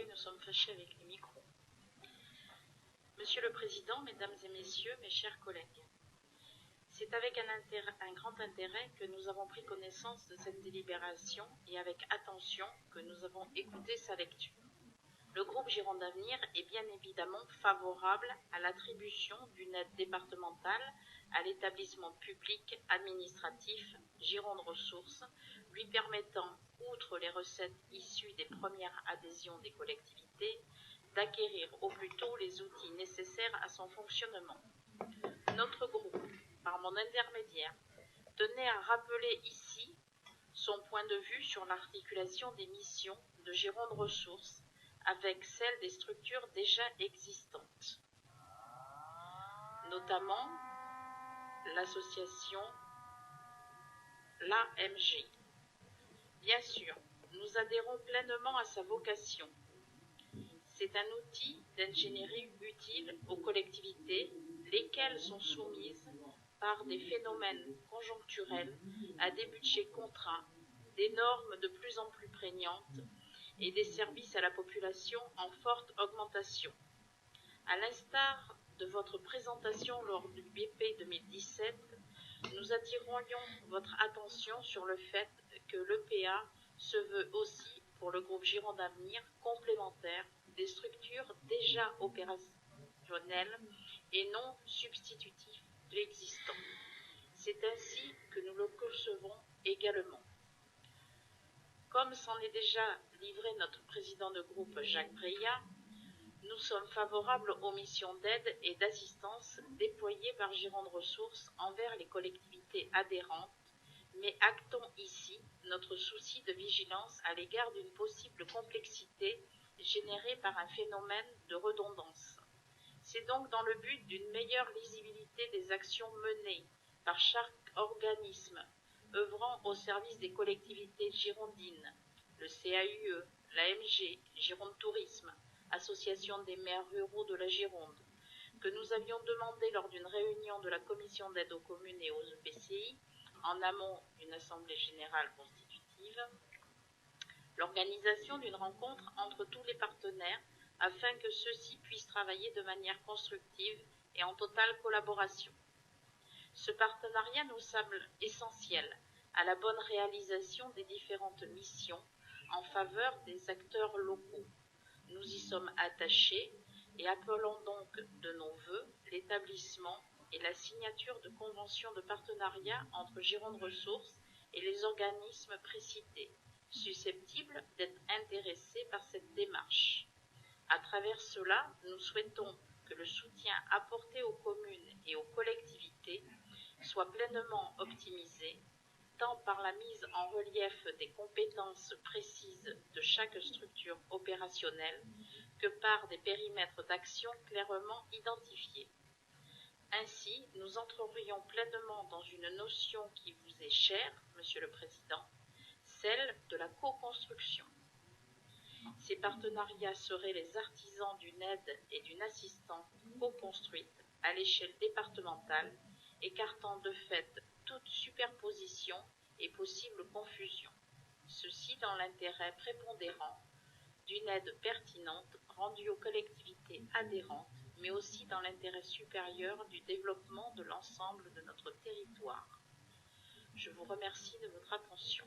oui, nous sommes fâchés avec les micros. Monsieur le Président, Mesdames et Messieurs, mes chers collègues, c'est avec un grand intérêt que nous avons pris connaissance de cette délibération et avec attention que nous avons écouté sa lecture. Le groupe Gironde Avenir est bien évidemment favorable à l'attribution d'une aide départementale à l'établissement public administratif Gironde Ressources, lui permettant, outre les recettes issues des premières adhésions des collectivités, d'acquérir au plus tôt les outils nécessaires à son fonctionnement. Notre groupe, par mon intermédiaire, tenait à rappeler ici son point de vue sur l'articulation des missions de Gironde Ressources avec celles des structures déjà existantes, notamment l'association l'AMG. Bien sûr, nous adhérons pleinement à sa vocation. C'est un outil d'ingénierie utile aux collectivités, lesquelles sont soumises par des phénomènes conjoncturels à des budgets contraints, des normes de plus en plus prégnantes et des services à la population en forte augmentation. À l'instar de votre présentation lors du BP 2017, nous attirerions votre attention sur le fait que l'EPA se veut aussi, pour le groupe Gironde Avenir, complémentaire des structures déjà opérationnelles et non substitutives de l'existant. C'est ainsi que nous le concevons également. Comme s'en est déjà livré notre président de groupe Jacques Breillat, nous sommes favorables aux missions d'aide et d'assistance déployées par Gironde Ressources envers les collectivités adhérentes, mais actons ici notre souci de vigilance à l'égard d'une possible complexité générée par un phénomène de redondance. C'est donc dans le but d'une meilleure lisibilité des actions menées par chaque organisme œuvrant au service des collectivités girondines, le CAUE, l'AMG, Gironde Tourisme, Association des maires ruraux de la Gironde, que nous avions demandé lors d'une réunion de la commission d'aide aux communes et aux EPCI, en amont d'une assemblée générale constitutive, l'organisation d'une rencontre entre tous les partenaires afin que ceux-ci puissent travailler de manière constructive et en totale collaboration. Ce partenariat nous semble essentiel à la bonne réalisation des différentes missions en faveur des acteurs locaux. Nous y sommes attachés et appelons donc de nos vœux l'établissement et la signature de conventions de partenariat entre Gironde Ressources et les organismes précités, susceptibles d'être intéressés par cette démarche. À travers cela, nous souhaitons que le soutien apporté aux communes et aux collectivités soit pleinement optimisé, tant par la mise en relief des compétences précises de chaque structure opérationnelle que par des périmètres d'action clairement identifiés. Ainsi, nous entrerions pleinement dans une notion qui vous est chère, Monsieur le Président, celle de la co-construction. Ces partenariats seraient les artisans d'une aide et d'une assistance co-construite à l'échelle départementale, écartant de fait toute superposition et possible confusion. Ceci dans l'intérêt prépondérant d'une aide pertinente rendue aux collectivités adhérentes, mais aussi dans l'intérêt supérieur du développement de l'ensemble de notre territoire. Je vous remercie de votre attention.